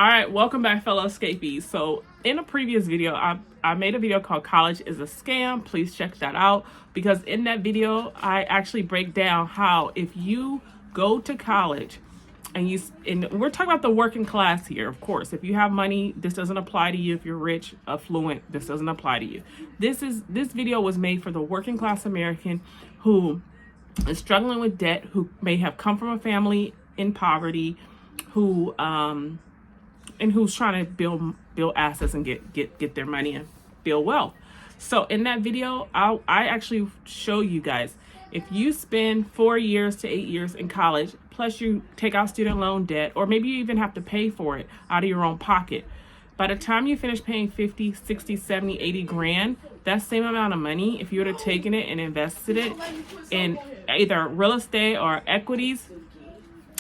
All right, welcome back, fellow escapees. So in a previous video, I made a video called College is a Scam. Please check that out, because in that video, I actually break down how if you go to college and we're talking about the working class here, of course. If you have money, this doesn't apply to you. If you're rich, affluent, this doesn't apply to you. This video was made for the working class American who is struggling with debt, who may have come from a family in poverty, who and who's trying to build assets and get their money and build wealth. So in that video, I actually show you guys, if you spend 4 years to 8 years in college, plus you take out student loan debt, or maybe you even have to pay for it out of your own pocket, by the time you finish paying 50, 60, 70, 80 grand, that same amount of money, if you would have taken it and invested it in either real estate or equities,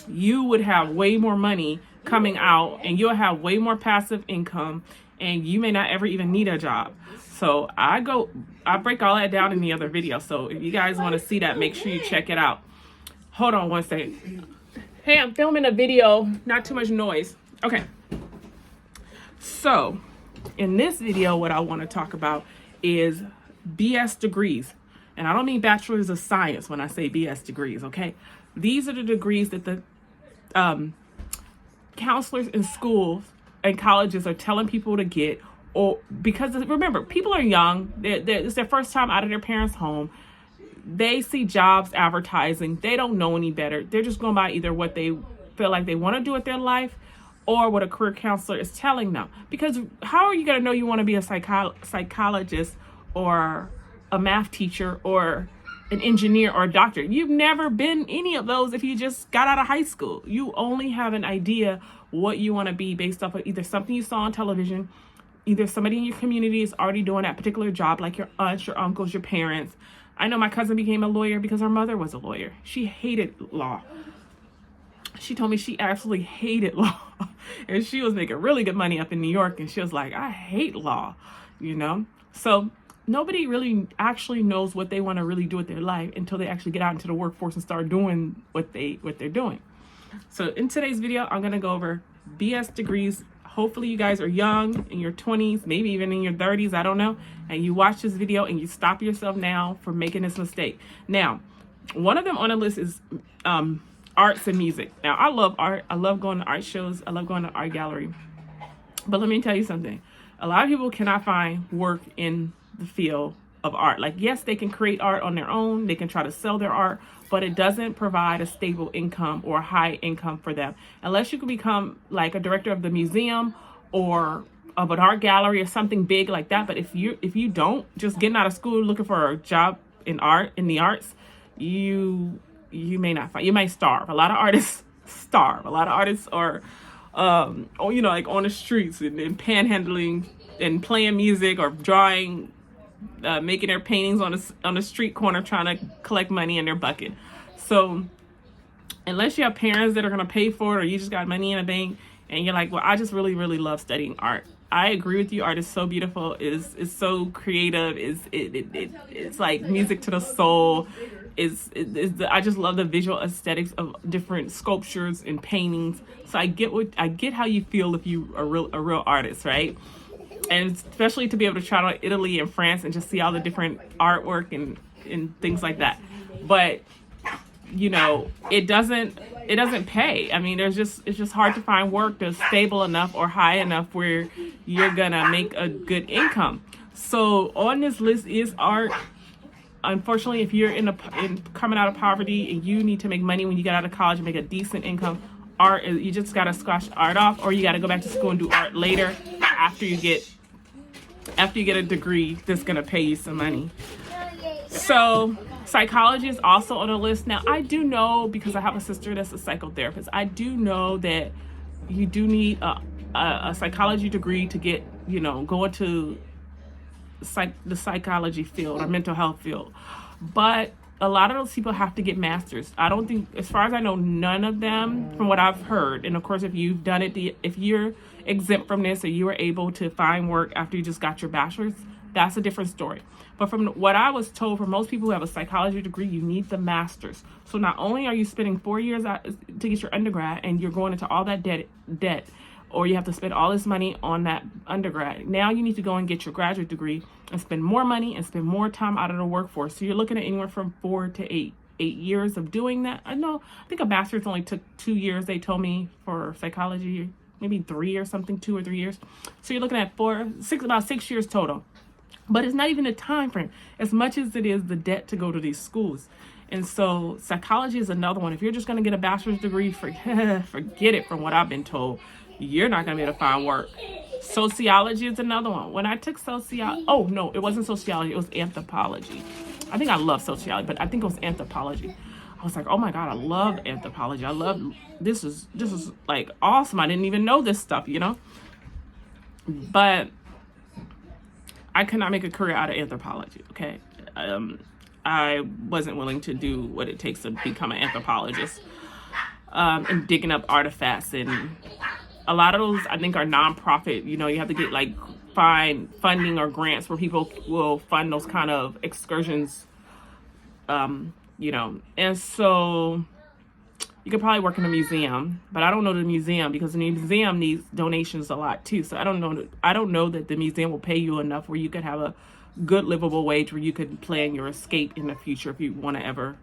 you would have way more money coming out, and you'll have way more passive income, and you may not ever even need a job. So I break all that down in the other video. So if you guys want to see that, make sure you check it out. Hold on one second. Hey, I'm filming a video, not too much noise. Okay. So in this video, what I want to talk about is BS degrees. And I don't mean bachelor's of science when I say BS degrees, okay? These are the degrees that the counselors in schools and colleges are telling people to get, or because remember, people are young, it's their first time out of their parents' home. They see jobs advertising, they don't know any better. They're just going by either what they feel like they want to do with their life or what a career counselor is telling them. Because how are you going to know you want to be a psychologist or a math teacher or an engineer or a doctor? You've never been any of those if you just got out of high school. You only have an idea what you want to be based off of either something you saw on television, either somebody in your community is already doing that particular job, like your aunts, your uncles, your parents. I know my cousin became a lawyer because her mother was a lawyer. She hated law. She told me she absolutely hated law. And she was making really good money up in New York, and she was like, I hate law, you know? So nobody really actually knows what they want to really do with their life until they actually get out into the workforce and start doing what they're doing. So in today's video, I'm going to go over BS degrees. Hopefully you guys are young, in your 20s, maybe even in your 30s, I don't know, and you watch this video and you stop yourself now for making this mistake. Now, one of them on the list is arts and music. Now, I love art. I love going to art shows. I love going to art gallery. But let me tell you something. A lot of people cannot find work in the field of art. Like, yes, they can create art on their own. They can try to sell their art, but it doesn't provide a stable income or a high income for them. Unless you can become like a director of the museum or of an art gallery or something big like that. But if you don't, just getting out of school looking for a job in the arts, you may not find, you might starve. A lot of artists starve. A lot of artists are like on the streets and panhandling and playing music or drawing, making their paintings on a street corner, trying to collect money in their bucket. So unless you have parents that are going to pay for it, or you just got money in a bank and you're like, well, I just really, really love studying art. I agree with you. Art is so beautiful. It's so creative. It's like music to the soul. I just love the visual aesthetics of different sculptures and paintings. So I get how you feel if you are a real artist, right? And especially to be able to travel to Italy and France and just see all the different artwork and things like that. But you know, it doesn't pay. I mean, it's just hard to find work that's stable enough or high enough where you're gonna make a good income. So on this list is art. Unfortunately, if you're coming out of poverty and you need to make money when you get out of college and make a decent income, art, you just gotta squash art off, or you gotta go back to school and do art later after you get a degree that's gonna pay you some money. So psychology is also on the list. Now, I do know, because I have a sister that's a psychotherapist, I do know that you do need a psychology degree to get, go into the psychology field or mental health field. But a lot of those people have to get masters. I don't think, as far as I know, none of them, from what I've heard, and of course, if you've done it, if you're exempt from this or you were able to find work after you just got your bachelor's, that's a different story. But from what I was told, for most people who have a psychology degree, you need the master's. So not only are you spending 4 years to get your undergrad and you're going into all that debt, or you have to spend all this money on that undergrad. Now you need to go and get your graduate degree and spend more money and spend more time out of the workforce. So you're looking at anywhere from 4 to 8 years of doing that. I think a master's only took 2 years, they told me, for psychology, maybe 3 or something, 2 or 3 years. So you're looking at about 6 years total. But it's not even a time frame as much as it is the debt to go to these schools. And so psychology is another one. If you're just going to get a bachelor's degree, forget it. From what I've been told, you're not going to be able to find work. Sociology is another one. When I took sociology, oh no, it wasn't sociology, it was anthropology. I think I love sociology, but I think it was anthropology. I was like, oh my God, I love anthropology. This is like awesome. I didn't even know this stuff, But I could not make a career out of anthropology, okay? I wasn't willing to do what it takes to become an anthropologist, and digging up artifacts. And a lot of those, I think, are nonprofit. You have to get find funding or grants where people will fund those kind of excursions, And so you could probably work in a museum, but I don't know the museum, because the museum needs donations a lot too. So I don't know that the museum will pay you enough where you could have a good livable wage where you could plan your escape in the future if you want to ever,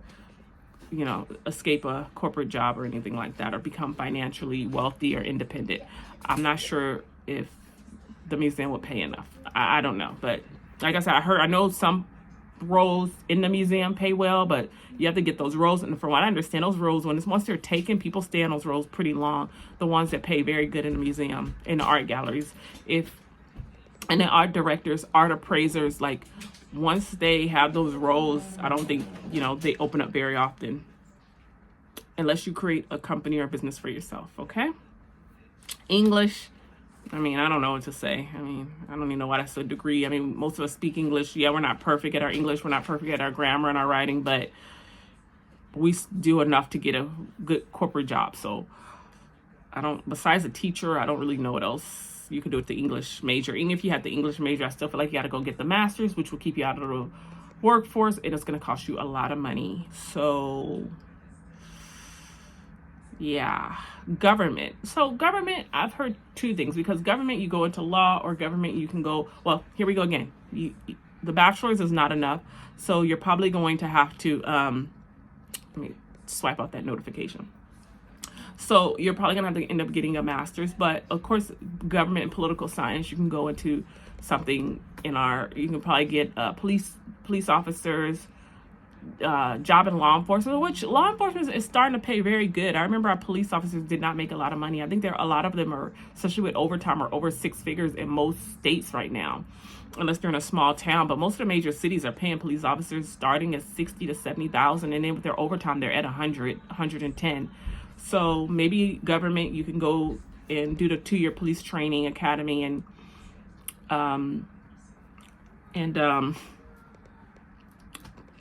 escape a corporate job or anything like that, or become financially wealthy or independent. I'm not sure if the museum will pay enough. I don't know, but like I said, I know some roles in the museum pay well, but you have to get those roles. And from what I understand, those roles, once they're taken, people stay in those roles pretty long. The ones that pay very good in the museum, in the art galleries, and the art directors, art appraisers, once they have those roles, I don't think, they open up very often unless you create a company or a business for yourself. Okay. English. I don't know what to say. I don't even know why that's a degree. Most of us speak English. Yeah, we're not perfect at our English. We're not perfect at our grammar and our writing, but we do enough to get a good corporate job. So besides a teacher, I don't really know what else you can do with the English major. Even if you had the English major, I still feel like you got to go get the master's, which will keep you out of the workforce, and it's going to cost you a lot of money. So yeah, government. So government, I've heard two things, because government, you go into law, or government, you can go, well, here we go again. The bachelor's is not enough. So you're probably going to have to, let me swipe out that notification. So you're probably going to have to end up getting a master's. But of course, government and political science, you can go into something you can probably get police officers, job in law enforcement, which law enforcement is starting to pay very good. I remember our police officers did not make a lot of money. I think a lot of them are, especially with overtime, are over 6 figures in most states right now, unless they're in a small town. But most of the major cities are paying police officers starting at 60 to 70,000, and then with their overtime, they're at 110. So maybe government, you can go and do the 2-year police training academy and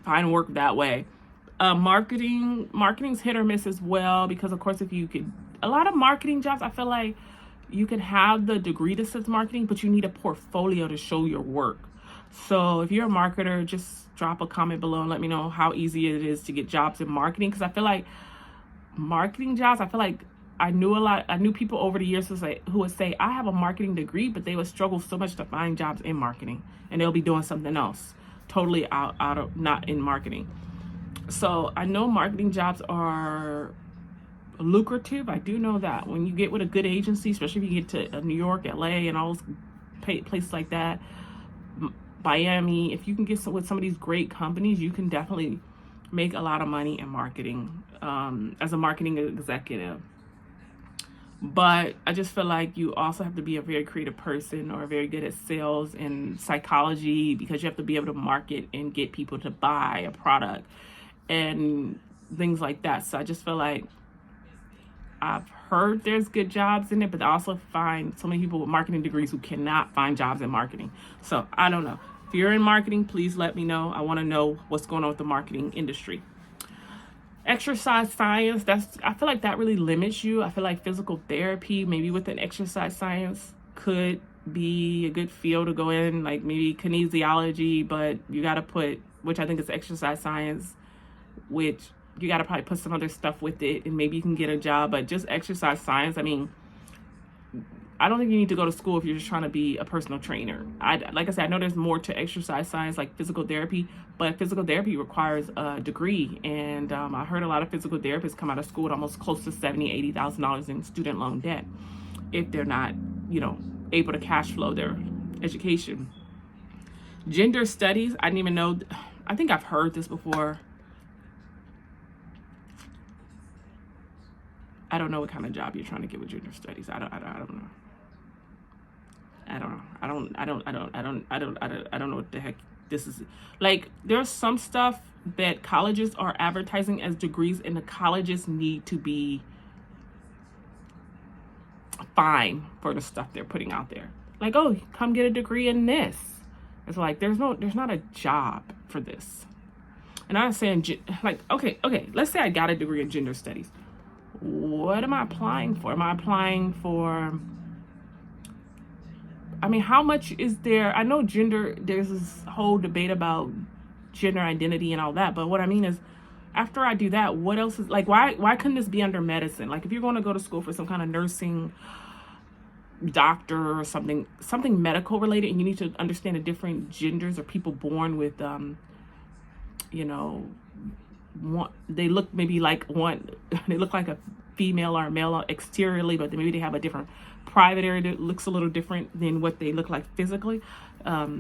find work that way. Marketing's hit or miss as well, because of course, a lot of marketing jobs, I feel like you can have the degree that says marketing, but you need a portfolio to show your work. So if you're a marketer, just drop a comment below and let me know how easy it is to get jobs in marketing. Because I feel like marketing jobs, I knew people over the years who would say, I have a marketing degree, but they would struggle so much to find jobs in marketing, and they'll be doing something else totally out of not in marketing. So I know marketing jobs are lucrative. I do know that when you get with a good agency, especially if you get to New York, LA, and all those places like that, Miami, if you can get with some of these great companies, you can definitely make a lot of money in marketing, as a marketing executive. But I just feel like you also have to be a very creative person, or very good at sales and psychology, because you have to be able to market and get people to buy a product and things like that. So I just feel like I've heard there's good jobs in it, but I also find so many people with marketing degrees who cannot find jobs in marketing. So I don't know. If you're in marketing, please let me know. I want to know what's going on with the marketing industry. Exercise science, I feel like that really limits you. I feel like physical therapy, maybe with an exercise science, could be a good field to go in, like maybe kinesiology, but you got to put, which I think is exercise science, which you got to probably put some other stuff with it, and maybe you can get a job. But just exercise science, I don't think you need to go to school if you're just trying to be a personal trainer. Like I said, I know there's more to exercise science, like physical therapy, but physical therapy requires a degree. And I heard a lot of physical therapists come out of school with almost close to $70,000, $80,000 in student loan debt if they're not, able to cash flow their education. Gender studies, I didn't even know. I think I've heard this before. I don't know what kind of job you're trying to get with gender studies. I don't know. I don't know what the heck this is. Like, there's some stuff that colleges are advertising as degrees, and the colleges need to be fine for the stuff they're putting out there. Like, oh, come get a degree in this. It's like, there's not a job for this. And I'm saying, like, okay, let's say I got a degree in gender studies. What am I applying for? Am I applying for, how much is there? I know there's this whole debate about gender identity and all that, but what I mean is, after I do that, what else is, like, why couldn't this be under medicine? Like, if you're going to go to school for some kind of nursing, doctor or something medical related, and you need to understand the different genders or people born with, they look maybe like they look like a female or a male exteriorly, but maybe they have a different private area that looks a little different than what they look like physically. I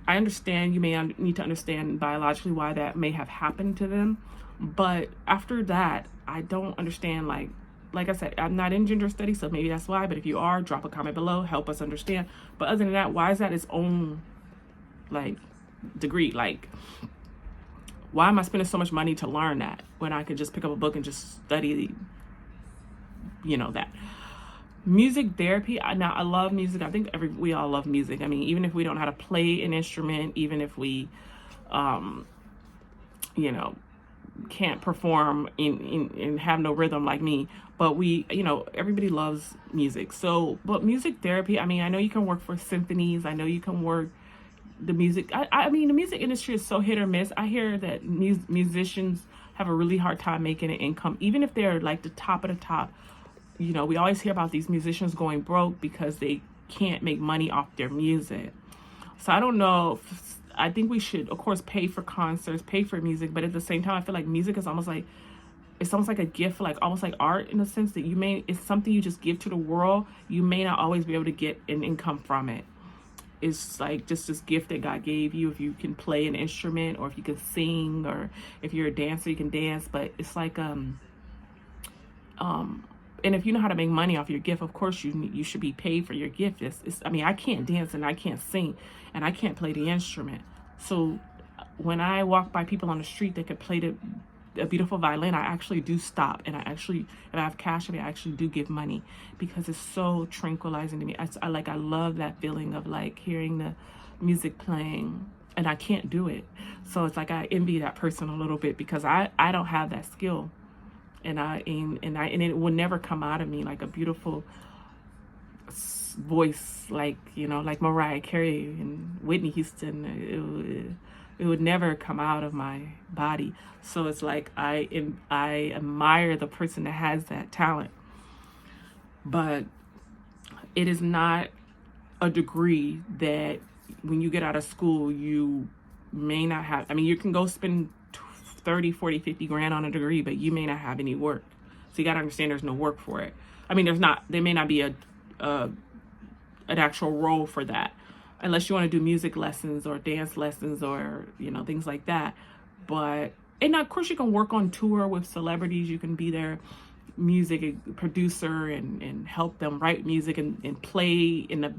understand you may need to understand biologically why that may have happened to them, but after that, I don't understand, like I said, I'm not in gender studies, so maybe that's why, but if you are, drop a comment below, help us understand. But other than that, why is that its own, degree? Like, why am I spending so much money to learn that when I could just pick up a book and just study, that? Music therapy. Now, I love music. I think we all love music. Even if we don't know how to play an instrument, even if we, can't perform and have no rhythm like me, but everybody loves music. So, but music therapy, I know you can work for symphonies. I know you can work the music. The music industry is so hit or miss. I hear that musicians have a really hard time making an income, even if they're like the top of the top. We always hear about these musicians going broke because they can't make money off their music. So I don't know. I think we should, of course, pay for concerts, pay for music, but at the same time, I feel like music is almost like, it's almost like a gift, like almost like art, in a sense that it's something you just give to the world. You may not always be able to get an income from it. It's like just this gift that God gave you. If you can play an instrument, or if you can sing, or if you're a dancer, you can dance. But it's like, and if you know how to make money off your gift, of course you should be paid for your gift. I can't dance and I can't sing and I can't play the instrument. So when I walk by people on the street that could play a beautiful violin, I actually do stop, and if I have cash, I actually do give money, because it's so tranquilizing to me. I love that feeling of like hearing the music playing, and I can't do it. So it's like I envy that person a little bit, because I don't have that skill, and it will never come out of me like a beautiful voice, like Mariah Carey and Whitney Houston. It would never come out of my body. So it's like I admire the person that has that talent, but it is not a degree that when you get out of school you may not have. You can go spend 30, 40, 50 grand on a degree, but you may not have any work. So you got to understand there's no work for it. There may not be an actual role for that, unless you want to do music lessons or dance lessons or, things like that. And of course you can work on tour with celebrities. You can be their music producer and help them write music and play in the,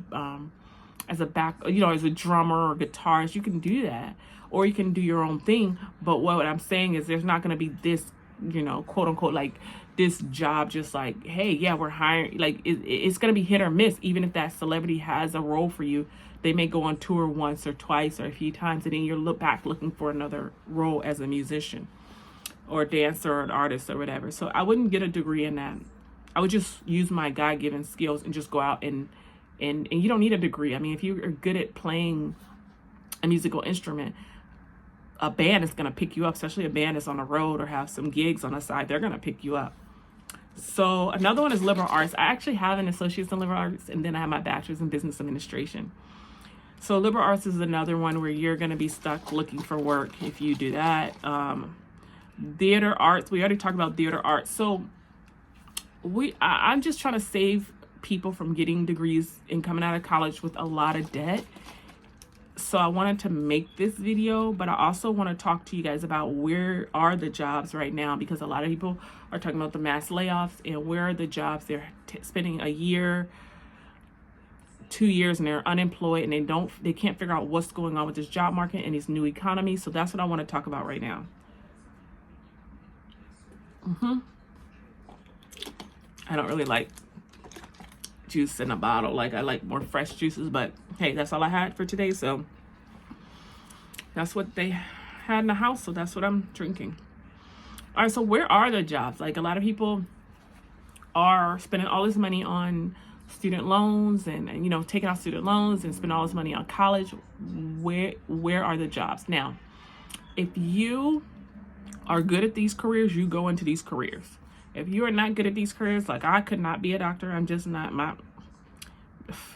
as a as a drummer or guitarist. You can do that, or you can do your own thing. But what I'm saying is there's not going to be this, quote unquote, like this job, just like, hey, yeah, we're hiring. Like it's going to be hit or miss. Even if that celebrity has a role for you, they may go on tour once or twice or a few times, and then you're looking for another role as a musician or a dancer or an artist or whatever. So I wouldn't get a degree in that. I would just use my God-given skills and just go out and you don't need a degree. If you're good at playing a musical instrument, a band is going to pick you up, especially a band that's on the road or have some gigs on the side. They're going to pick you up. So another one is liberal arts. I actually have an associate's in liberal arts, and then I have my bachelor's in business administration. So liberal arts is another one where you're going to be stuck looking for work if you do that. Theater arts, we already talked about theater arts. So I'm just trying to save people from getting degrees and coming out of college with a lot of debt. So I wanted to make this video, but I also want to talk to you guys about where are the jobs right now, because a lot of people are talking about the mass layoffs, and where are the jobs. They're spending a year, 2 years, and they're unemployed, and they can't figure out what's going on with this job market and this new economy. So that's what I want to talk about right now. I don't really like juice in a bottle. Like, I like more fresh juices, but hey, that's all I had for today. So that's what they had in the house. So that's what I'm drinking. All right. So where are the jobs? Like, a lot of people are spending all this money on student loans and taking out student loans and spending all this money on college. Where are the jobs? Now, if you are good at these careers, you go into these careers. If you are not good at these careers, like I could not be a doctor. I'm just not.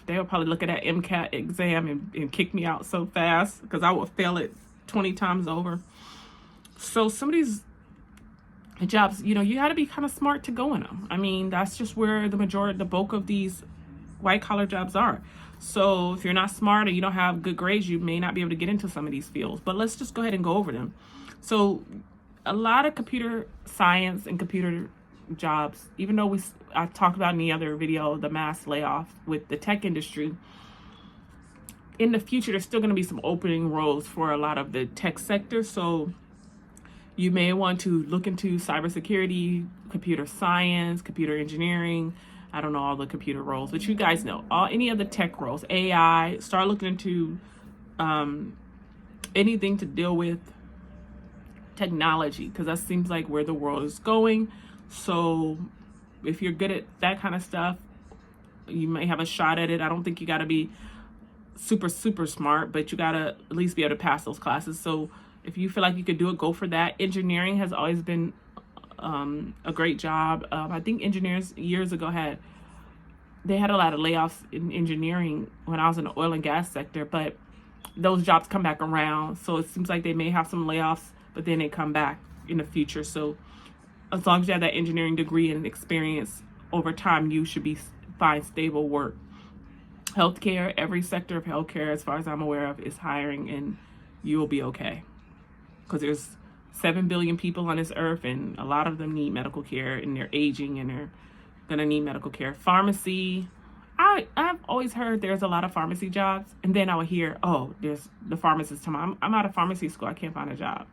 They'll probably look at that MCAT exam and kick me out so fast, because I will fail it 20 times over. So some of these jobs, you got to be kind of smart to go in them. I mean, that's just where the bulk of these white collar jobs are. So if you're not smart or you don't have good grades, you may not be able to get into some of these fields. But let's just go ahead and go over them. So a lot of computer science and computer jobs, even though I talked about in the other video the mass layoff with the tech industry, in the future there's still going to be some opening roles for a lot of the tech sector. So you may want to look into cybersecurity, computer science, computer engineering. I don't know all the computer roles, but you guys know any of the tech roles. AI, start looking into anything to deal with technology, because that seems like where the world is going. So if you're good at that kind of stuff, you may have a shot at it. I don't think you got to be super smart, but you got to at least be able to pass those classes. So if you feel like you could do it, go for that. Engineering has always been a great job. I think engineers years ago they had a lot of layoffs in engineering when I was in the oil and gas sector, but those jobs come back around. So it seems like they may have some layoffs, but then they come back in the future. So as long as you have that engineering degree and experience, over time you should find stable work. Healthcare, every sector of healthcare, as far as I'm aware of, is hiring, and you will be okay, because there's 7 billion people on this earth, and a lot of them need medical care, and they're aging, and they're gonna need medical care. Pharmacy, I've always heard there's a lot of pharmacy jobs, and then I would hear, oh, there's the pharmacist. I'm out of pharmacy school, I can't find a job.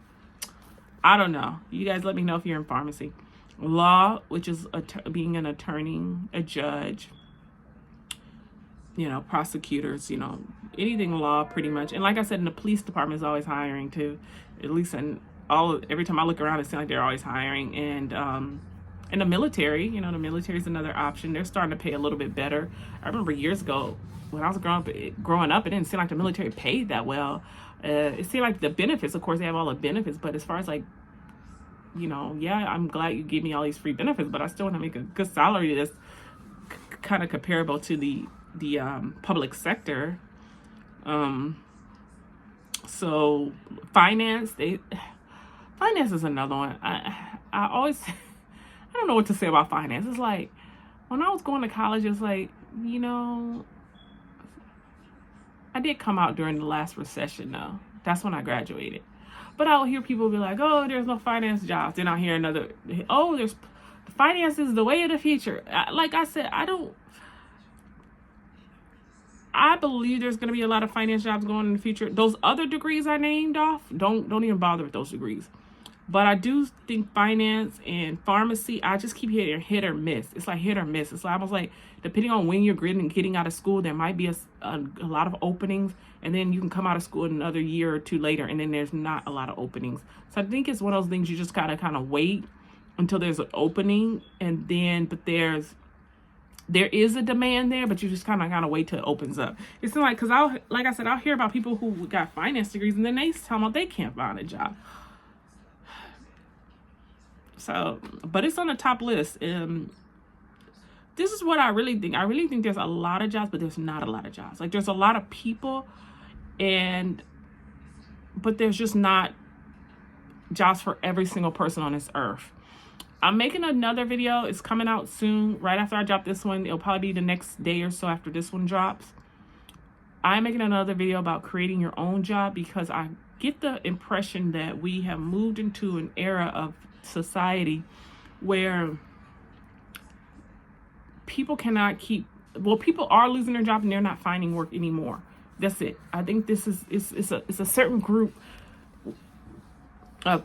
I don't know. You guys let me know if you're in pharmacy. Law, which is being an attorney, a judge, prosecutors, anything law pretty much. And like I said, in the police department is always hiring too. At least every time I look around, it seems like they're always hiring. And in the military, the military is another option. They're starting to pay a little bit better. I remember years ago when I was growing up, it didn't seem like the military paid that well. It seemed like the benefits, of course, they have all the benefits, but as far as I'm glad you gave me all these free benefits, but I still want to make a good salary that's kind of comparable to the public sector. So finance is another one. I don't know what to say about finance. It's like, when I was going to college, it's like, I did come out during the last recession though. That's when I graduated. But I'll hear people be like, oh, there's no finance jobs. Then I'll hear another, oh, finance is the way of the future. Like I said, I believe there's going to be a lot of finance jobs going in the future. Those other degrees I named off, don't even bother with those degrees. But I do think finance and pharmacy, I just keep hearing hit or miss. It's like hit or miss. It's almost like, depending on when you're getting out of school, there might be a lot of openings, and then you can come out of school another year or two later, and then there's not a lot of openings. So I think it's one of those things you just gotta kind of wait until there's an opening, and then there is a demand there, but you just kind of wait till it opens up. It's not like, because I'll hear about people who got finance degrees, and then they tell me they can't find a job. So, but it's on the top list. This is what I really think. I really think there's a lot of jobs, but there's not a lot of jobs. Like, there's a lot of people, but there's just not jobs for every single person on this earth. I'm making another video. It's coming out soon. Right after I drop this one, it'll probably be the next day or so after this one drops. I'm making another video about creating your own job, because I get the impression that we have moved into an era of society where people cannot people are losing their job and they're not finding work anymore. That's it. I think this is it's a certain group of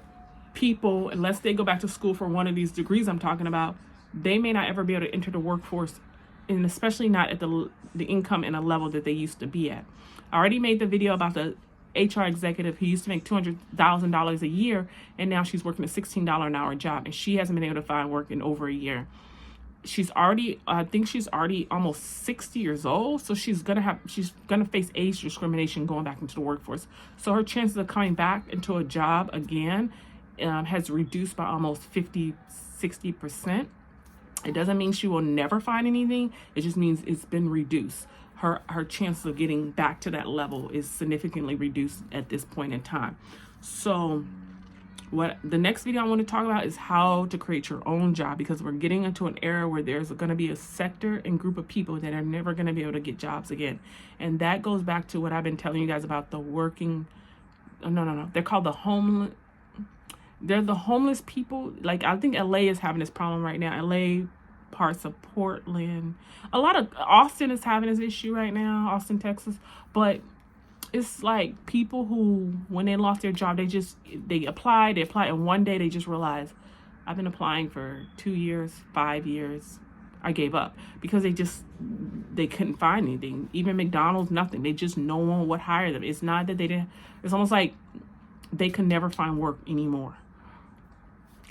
people, unless they go back to school for one of these degrees I'm talking about, they may not ever be able to enter the workforce, and especially not at the income and a level that they used to be at. I already made the video about the HR executive who used to make $200,000 a year, and now she's working a $16 an hour job, and she hasn't been able to find work in over a year. I think she's already almost 60 years old, so she's gonna face age discrimination going back into the workforce. So her chances of coming back into a job again has reduced by almost 50-60%. It doesn't mean she will never find anything. It just means it's been reduced. Her chances of getting back to that level is significantly reduced at this point in time. So what the next video I want to talk about is how to create your own job, because we're getting into an era where there's going to be a sector and group of people that are never going to be able to get jobs again. And that goes back to what I've been telling you guys about the working. No. They're called the homeless. They're the homeless people. Like, I think LA is having this problem right now. LA, parts of Portland, a lot of Austin is having this issue right now, Austin, Texas. But it's like people who, when they lost their job, they applied, and one day they just realized, I've been applying for 2 years, 5 years. I gave up, because they couldn't find anything. Even McDonald's, nothing. They just, no one would hire them. It's not that they didn't, it's almost like they could never find work anymore.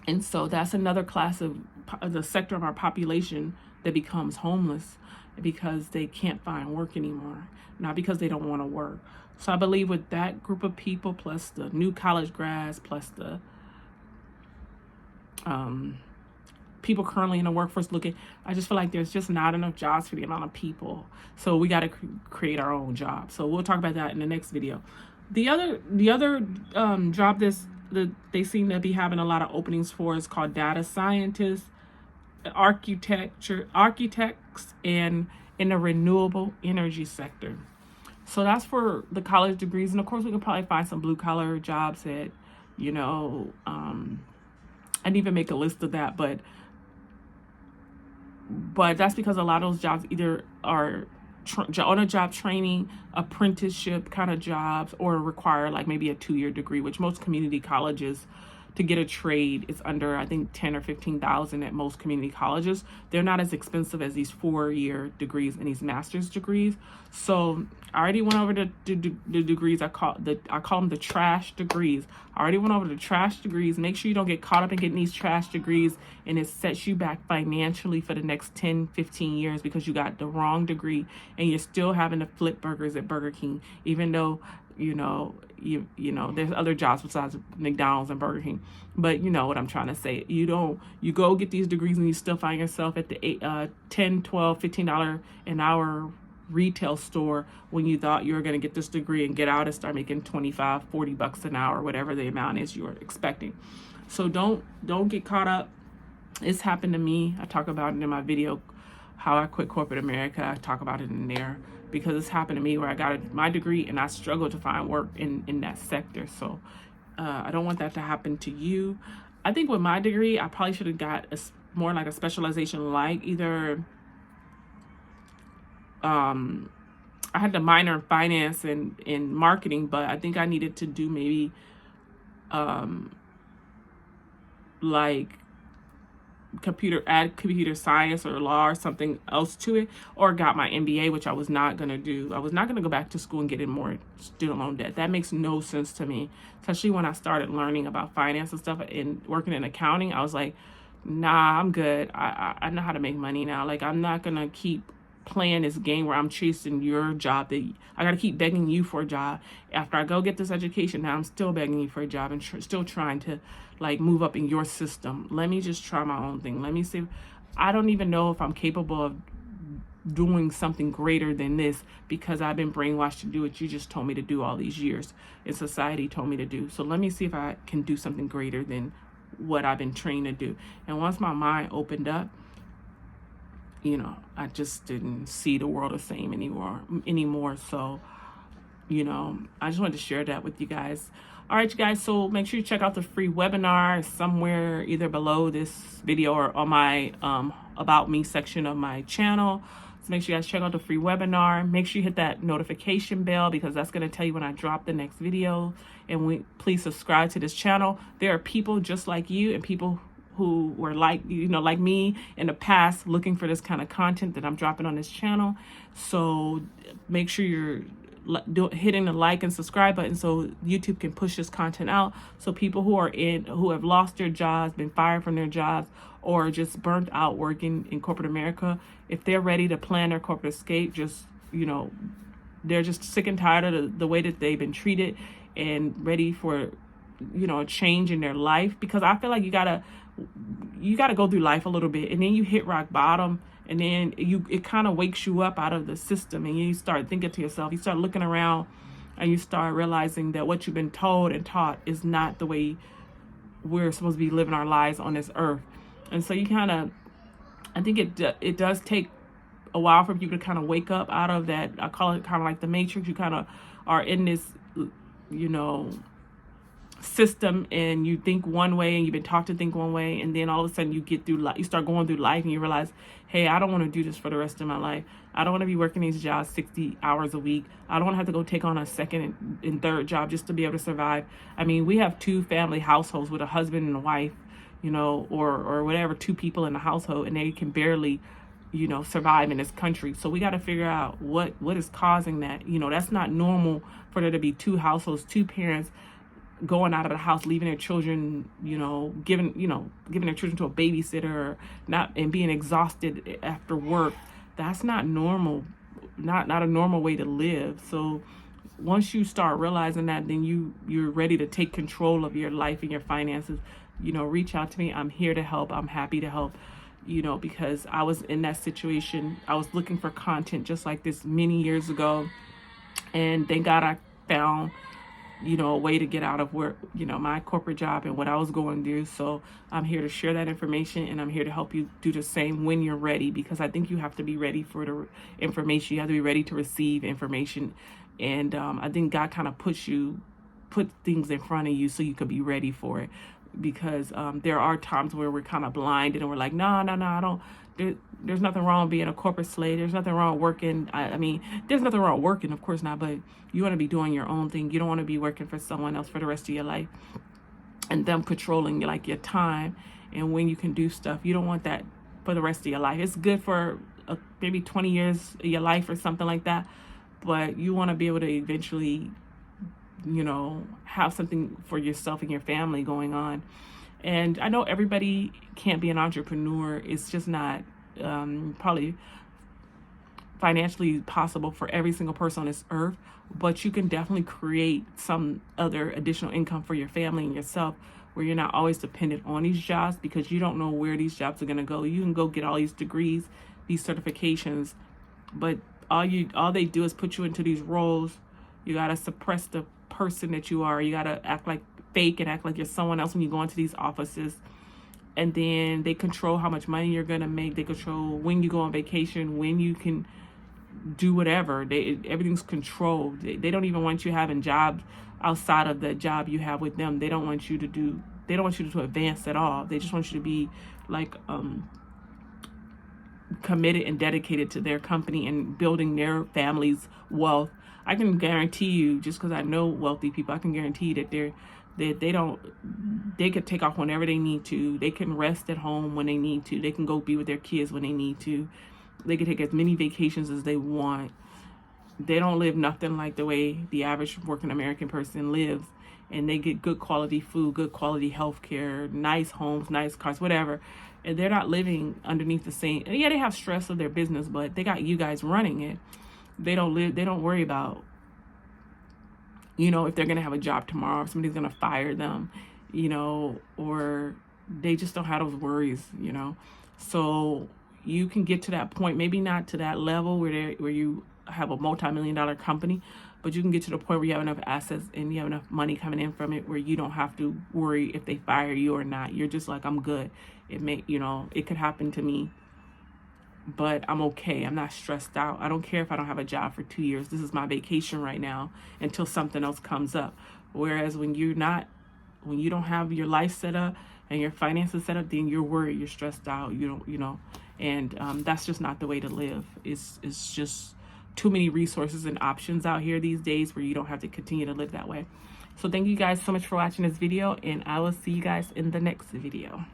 And so that's another class of the sector of our population that becomes homeless because they can't find work anymore, not because they don't want to work. So I believe with that group of people, plus the new college grads, plus the people currently in the workforce looking, I just feel like there's just not enough jobs for the amount of people. So we got to create our own job. So we'll talk about that in the next video. The other job that they seem to be having a lot of openings for is called data scientists, architects, and in the renewable energy sector. So that's for the college degrees. And of course, we can probably find some blue collar jobs at, I didn't even make a list of that, but that's because a lot of those jobs either are on-a-job training, apprenticeship kind of jobs, or require like maybe a 2-year degree, which most community colleges, to get a trade, is under, I think, 10 or 15,000 at most community colleges. They're not as expensive as these 4-year degrees and these master's degrees. So I already went over the degrees. I call them the trash degrees. I already went over the trash degrees. Make sure you don't get caught up in getting these trash degrees and it sets you back financially for the next 10, 15 years because you got the wrong degree and you're still having to flip burgers at Burger King, even though, you know, there's other jobs besides McDonald's and Burger King. But you know what I'm trying to say. You go get these degrees and you still find yourself at the $10, $12, $15 an hour retail store when you thought you were going to get this degree and get out and start making $25, $40 an hour, whatever the amount is you were expecting. So don't get caught up. It's happened to me. I talk about it in my video, how I quit corporate America. I talk about it in there because it's happened to me where I got my degree and I struggled to find work in that sector. So I don't want that to happen to you. I think with my degree, I probably should have got more like a specialization, like either I had the minor in finance and in marketing, but I think I needed to do maybe like computer science or law or something else to it, or got my MBA, which I was not going to do. I was not going to go back to school and get in more student loan debt. That makes no sense to me, especially when I started learning about finance and stuff and working in accounting. I was like, nah, I'm good. I know how to make money now. Like, I'm not going to keep playing this game where I'm chasing your job, that I got to keep begging you for a job. After I go get this education, now I'm still begging you for a job and still trying to like move up in your system. Let me just try my own thing. Let me see. I don't even know if I'm capable of doing something greater than this, because I've been brainwashed to do what you just told me to do all these years and society told me to do. So let me see if I can do something greater than what I've been trained to do. And once my mind opened up, I just didn't see the world the same anymore. So, I just wanted to share that with you guys. All right, you guys, so make sure you check out the free webinar somewhere either below this video or on my About Me section of my channel. So make sure you guys check out the free webinar. Make sure you hit that notification bell, because that's going to tell you when I drop the next video. And please subscribe to this channel. There are people just like you and people who were like me in the past, looking for this kind of content that I'm dropping on this channel. So make sure you're hitting the like and subscribe button so YouTube can push this content out, so people who have lost their jobs, been fired from their jobs, or just burnt out working in corporate America, if they're ready to plan their corporate escape, just they're just sick and tired of the way that they've been treated, and ready for a change in their life. Because I feel like you gotta go through life a little bit, and then you hit rock bottom, and then it kind of wakes you up out of the system, and you start thinking to yourself, you start looking around, and you start realizing that what you've been told and taught is not the way we're supposed to be living our lives on this earth. And so I think it does take a while for you to kind of wake up out of that. I call it kind of like the Matrix. You kind of are in this, system, and you think one way, and you've been taught to think one way, and then all of a sudden you start going through life, and you realize, hey, I don't want to do this for the rest of my life. I don't want to be working these jobs 60 hours a week. I don't want to have to go take on a second and third job just to be able to survive. I mean, we have 2 family households with a husband and a wife, or whatever, 2 people in the household, and they can barely survive in this country. So we got to figure out what is causing that. That's not normal for there to be 2 households, 2 parents going out of the house, leaving their children, giving their children to a babysitter, and being exhausted after work. That's not normal, not a normal way to live. So once you start realizing that, then you're ready to take control of your life and your finances. Reach out to me. I'm here to help. I'm happy to help, because I was in that situation. I was looking for content just like this many years ago, and thank God I found a way to get out of work, my corporate job and what I was going through. So I'm here to share that information, and I'm here to help you do the same when you're ready, because I think you have to be ready for the information. You have to be ready to receive information. And I think God kind of put things in front of you so you could be ready for it. Because there are times where we're kind of blinded, and we're like, no, I don't. There's nothing wrong with being a corporate slave. There's nothing wrong with working. I mean, there's nothing wrong with working, of course not, but you want to be doing your own thing. You don't want to be working for someone else for the rest of your life, and them controlling like your time and when you can do stuff. You don't want that for the rest of your life. It's good for maybe 20 years of your life or something like that, but you want to be able to eventually have something for yourself and your family going on. And I know everybody can't be an entrepreneur. It's just not probably financially possible for every single person on this earth, but you can definitely create some other additional income for your family and yourself, where you're not always dependent on these jobs, because you don't know where these jobs are going to go. You can go get all these degrees, these certifications, but all they do is put you into these roles. You got to suppress the person that you are. You got to act like fake and act like you're someone else when you go into these offices. And then they control how much money you're going to make. They control when you go on vacation, when you can do whatever. Everything's controlled. They don't even want you having jobs outside of the job you have with them. They don't want you to advance at all. They just want you to be like committed and dedicated to their company and building their family's wealth. I can guarantee you, just because I know wealthy people, I can guarantee you that they could take off whenever they need to. They can rest at home when they need to. They can go be with their kids when they need to. They can take as many vacations as they want. They don't live nothing like the way the average working American person lives. And they get good quality food, good quality health care, nice homes, nice cars, whatever. and they're not living underneath the same. Yeah, they have stress of their business, but they got you guys running it. They don't worry about, if they're going to have a job tomorrow, if somebody's going to fire them, or they just don't have those worries, So you can get to that point, maybe not to that level where you have a multi-million-dollar company, but you can get to the point where you have enough assets and you have enough money coming in from it where you don't have to worry if they fire you or not. You're just like, I'm good. It could happen to me, but I'm okay. I'm not stressed out. I don't care if I don't have a job for 2 years. This is my vacation right now until something else comes up. Whereas when you don't have your life set up and your finances set up, then you're worried, you're stressed out, and that's just not the way to live. It's just too many resources and options out here these days where you don't have to continue to live that way. So thank you guys so much for watching this video, and I will see you guys in the next video.